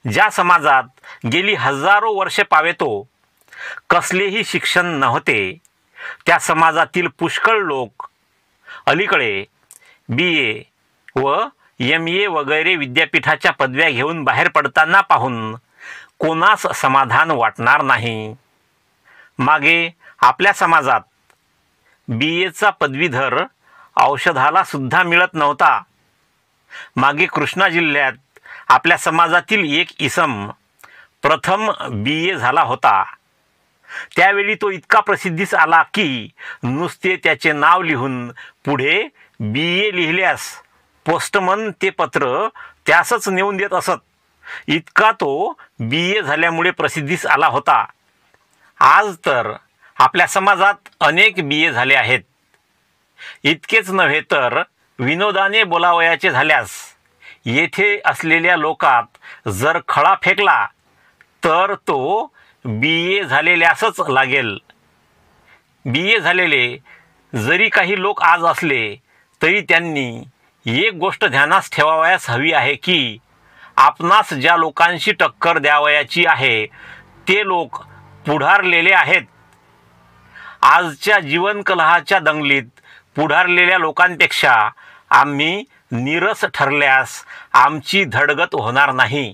ज्या समाजात गेली हजारो वर्षे पावेतो कसलेही शिक्षण नव्हते, त्या समाजातील पुष्कळ लोक अलीकडे BA व MA वगैरे विद्यापीठाच्या पदव्या घेऊन बाहेर पडताना पाहून कोणास समाधान वाटणार नाही. मागे आपल्या समाजात BAचा पदवीधर औषधाला सुद्धा मिळत नव्हता. मागे कृष्णा जिल्ह्यात आपल्या समाजातील एक इसम प्रथम BA झाला होता. त्यावेळी तो इतका प्रसिद्धीस आला की नुसते त्याचे नाव लिहून पुढे BA लिहिल्यास पोस्टमन ते पत्र त्यासच नेऊन देत असत. इतका तो BA झाल्यामुळे प्रसिद्धीस आला होता. आज तर आपल्या समाजात अनेक BA झाले आहेत. इतकेच नव्हे तर विनोदाने बोलावयाचे झाल्यास येथे असलेल्या लोकात जर खळा फेकला तर तो BA झालेल्यासच लागेल. BA झालेले जरी काही लोक आज असले तरी त्यांनी एक गोष्ट ध्यानास ठेवावयास हवी आहे की आपणास ज्या लोकांशी टक्कर द्यावयाची आहे ते लोक पुढारलेले आहेत. आजच्या जीवनकलहाच्या दंगलीत पुढारलेल्या लोकांपेक्षा आम्ही नीरस ठरल्यास आमची धडगत होणार नाही.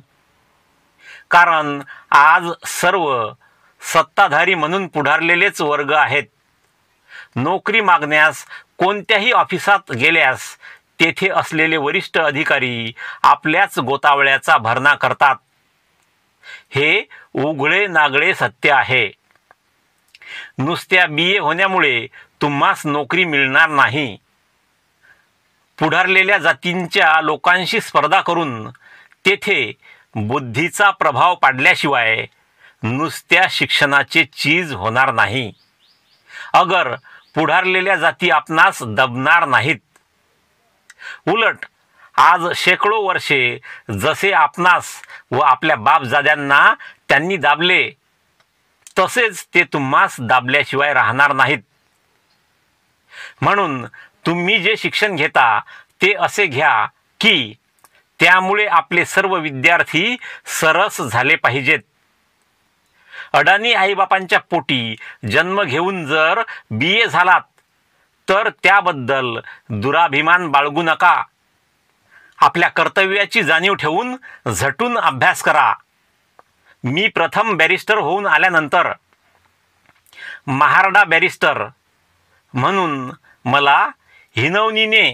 कारण आज सर्व सत्ताधारी म्हणून पुढारलेलेच वर्ग आहेत. नोकरी मागण्यास कोणत्याही ऑफिसात गेल्यास तेथे असलेले वरिष्ठ अधिकारी आपल्याच गोतावळ्याचा भरणा करतात. हे उघडे नागडे सत्य आहे. नुसत्या BA होण्यामुळे तुम्हास नोकरी मिळणार नाही. पुढारलेल्या जातींच्या लोकांशी स्पर्धा करून तेथे बुद्धीचा प्रभाव पाडल्याशिवाय नुसत्या शिक्षणाचे चीज होणार नाही. अगर पुढारलेल्या जाती आपणास दबणार नाहीत. उलट आज शेकडो वर्षे जसे आपणास व आपल्या बापजाद्यांना त्यांनी दाबले तसेच ते तुम्हास दाबल्याशिवाय राहणार नाहीत. म्हणून तुम्ही जे शिक्षण घेता ते असे घ्या की त्यामुळे आपले सर्व विद्यार्थी सरस झाले पाहिजेत. अडाणी आईबापांच्या पोटी जन्म घेऊन जर BA झालात तर त्याबद्दल दुराभिमान बाळगू नका. आपल्या कर्तव्याची जाणीव ठेवून झटून अभ्यास करा. मी प्रथम बॅरिस्टर होऊन आल्यानंतर महारडा बॅरिस्टर म्हणून मला हिनवणीने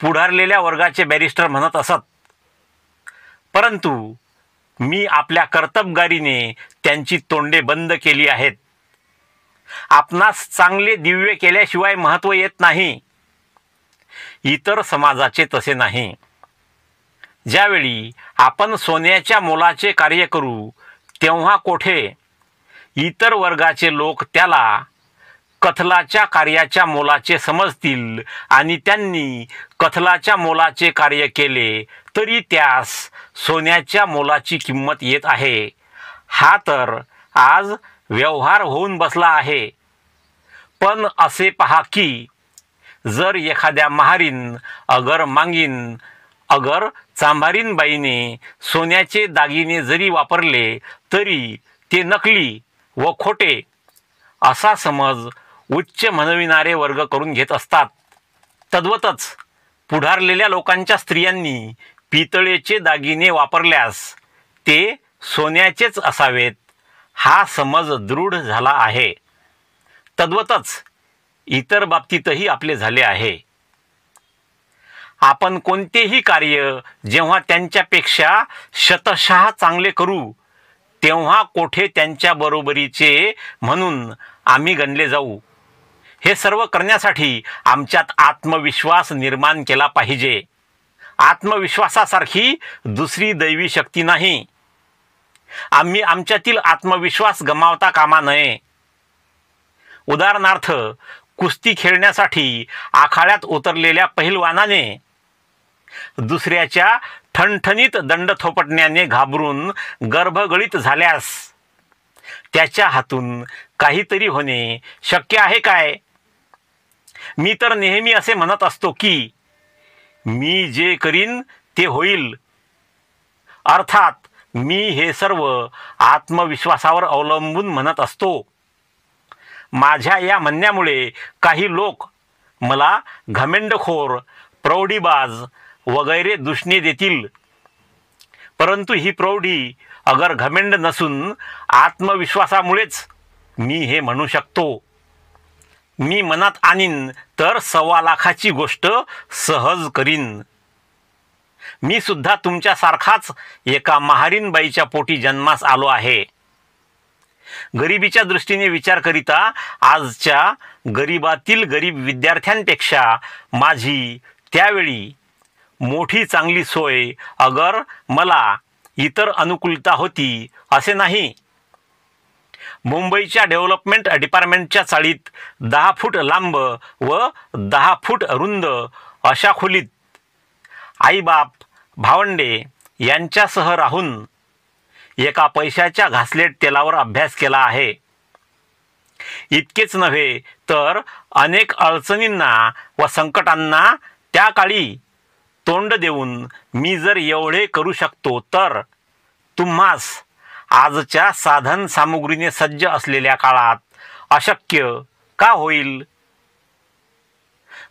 पुढारलेल्या वर्गाचे बॅरिस्टर म्हणत असत. परंतु मी आपल्या कर्तबगारीने त्यांची तोंडे बंद केली आहेत. आपणास चांगले दिव्य केल्याशिवाय महत्त्व येत नाही. इतर समाजाचे तसे नाही. ज्यावेळी आपण सोन्याच्या मोलाचे कार्य करू तेव्हा कोठे इतर वर्गाचे लोक त्याला कथलाच्या कार्याच्या मोलाचे समजतील आणि त्यांनी कथलाच्या मोलाचे कार्य केले तरी त्यास सोन्याच्या मोलाची किंमत येत आहे. हा तर आज व्यवहार होऊन बसला आहे. पण असे पहा की जर एखाद्या महारीन अगर मांगीन अगर चांभारीन बाईने सोन्याचे दागिने जरी वापरले तरी ते नकली व खोटे असा समज उच्च म्हणविणारे वर्ग करून घेत असतात. तद्वतच पुढारलेल्या लोकांच्या स्त्रियांनी पितळेचे दागिने वापरल्यास ते सोन्याचेच असावेत हा समज दृढ झाला आहे. तद्वतच इतर बाबतीतही आपले झाले आहे. आपण कोणतेही कार्य जेव्हा त्यांच्यापेक्षा शतशः चांगले करू तेव्हा कोठे त्यांच्या बरोबरीचे म्हणून आम्ही गणले जाऊ. हे सर्व करण्यासाठी आमच्यात आत्मविश्वास निर्माण केला पाहिजे. आत्मविश्वासासारखी दुसरी दैवी शक्ती नाही. आम्ही आमच्यातील आत्मविश्वास गमावता कामा नये. उदाहरणार्थ कुस्ती खेळण्यासाठी आखाड्यात उतरलेल्या पहिलवानाने दुसऱ्याच्या ठणठणीत दंड थोपटण्याने घाबरून गर्भगळीत झाल्यास त्याच्या हातून काहीतरी होणे शक्य आहे काय? मी तर नेहमी असे म्हणत असतो की मी जे करीन ते होईल. अर्थात मी हे सर्व आत्मविश्वासावर अवलंबून म्हणत असतो. माझ्या या म्हणण्यामुळे काही लोक मला घमेंडखोर, प्रौढीबाज वगैरे दुष्णे देतील. परंतु ही प्रौढी अगर घमेंड नसून आत्मविश्वासामुळेच मी हे म्हणू शकतो. मी मनात आणीन तर 1.25 लाखाची गोष्ट सहज करीन. मी सुद्धा तुमच्यासारखाच एका महारीन बाईच्या पोटी जन्मास आलो आहे. गरिबीच्या दृष्टीने विचार करिता आजच्या गरिबातील गरीब विद्यार्थ्यांपेक्षा माझी त्यावेळी मोठी चांगली सोय अगर मला इतर अनुकूलता होती असे नाही. मुंबईच्या डेव्हलपमेंट डिपार्टमेंटच्या चाळीत 10 फूट लांब व 10 फूट रुंद अशा खोलीत आईबाप भावंडे यांच्यासह राहून एका पैशाच्या घासलेट तेलावर अभ्यास केला आहे. इतकेच नव्हे तर अनेक अडचणींना व संकटांना त्या काळी तोंड देऊन मी जर एवढे करू शकतो तर तुम्हास आजच्या साधन सामुग्रीने सज्ज असलेल्या काळात अशक्य का होईल.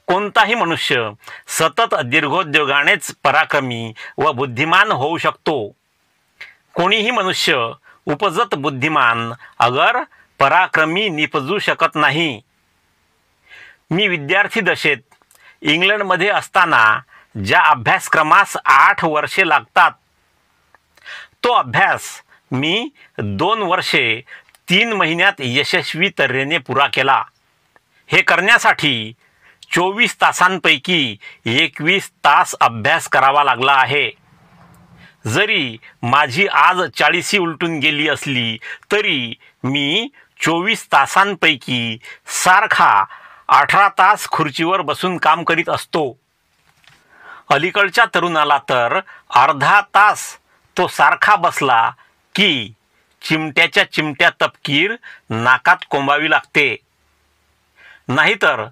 कोणताही मनुष्य सतत दीर्घोद्योगानेच पराक्रमी व बुद्धिमान होऊ शकतो. कोणीही मनुष्य उपजत बुद्धिमान अगर पराक्रमी निपजू शकत नाही. मी विद्यार्थी दशेत इंग्लंडमध्ये असताना ज्या अभ्यासक्रमास 8 वर्षे लागतात तो अभ्यास मी 2 वर्षे 3 महिन्यात यशस्वी तऱ्हेने पुरा केला. हे करण्यासाठी 24 तासांपैकी 21 तास अभ्यास करावा लागला आहे. जरी माझी आज 40 उलटून गेली असली तरी मी 24 तासांपैकी सारखा 18 तास खुर्चीवर बसून काम करीत असतो. अलीकडच्या तरुणाला तर अर्धा तास तो सारखा बसला की चिमट्याच्या चिमट्या तपकीर नाकात कोंबावी लागते. नाहीतर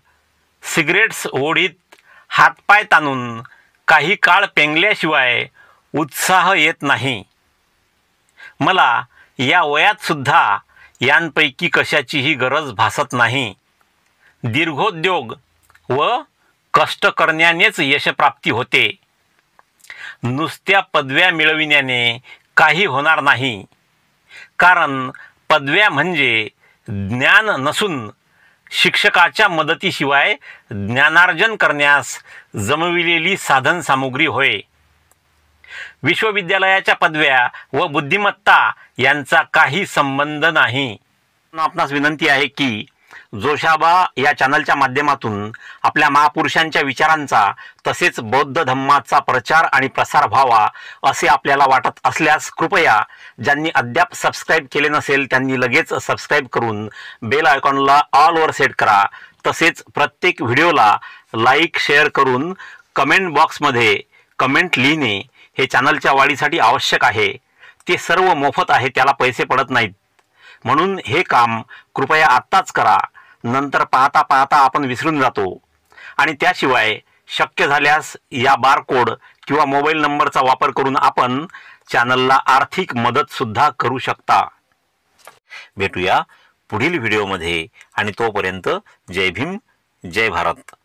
सिगरेट्स ओढीत हातपाय ताणून काही काळ पेंगल्याशिवाय उत्साह येत नाही. मला या वयात सुद्धा यांपैकी कशाचीही गरज भासत नाही. दीर्घोद्योग व कष्ट करण्यानेच यशप्राप्ती होते. नुसत्या पदव्या मिळविण्याने काही होणार नाही. कारण पदव्या म्हणजे ज्ञान नसून शिक्षकाच्या मदतीशिवाय ज्ञानार्जन करण्यास जमविलेली साधन सामुग्री होय. विश्वविद्यालयाच्या पदव्या व बुद्धिमत्ता यांचा काही संबंध नाही. आपणास विनंती आहे की जोशाबा या चॅनलच्या माध्यमातून आपल्या महापुरुषांच्या विचारांचा तसेच बौद्ध धम्माचा प्रचार आणि प्रसार व्हावा असे आपल्याला वाटत असल्यास कृपया ज्यांनी अद्याप सबस्क्राईब केले नसेल त्यांनी लगेच सबस्क्राईब करून बेल आयकॉनला ऑलवर सेट करा. तसेच प्रत्येक व्हिडिओला लाईक शेअर करून कमेंट बॉक्समध्ये कमेंट लिहिणे हे चॅनलच्या वाढीसाठी आवश्यक आहे. ते सर्व मोफत आहे, त्याला पैसे पडत नाहीत. म्हणून हे काम कृपया आत्ताच करा. नंतर पाहता पाहता आपण विसरून जातो. आणि त्याशिवाय शक्य झाल्यास या बारकोड किंवा मोबाईल नंबरचा वापर करून आपण चॅनलला आर्थिक मदत सुद्धा करू शकता. भेटूया पुढील व्हिडिओमध्ये आणि तोपर्यंत जय भीम, जय भारत.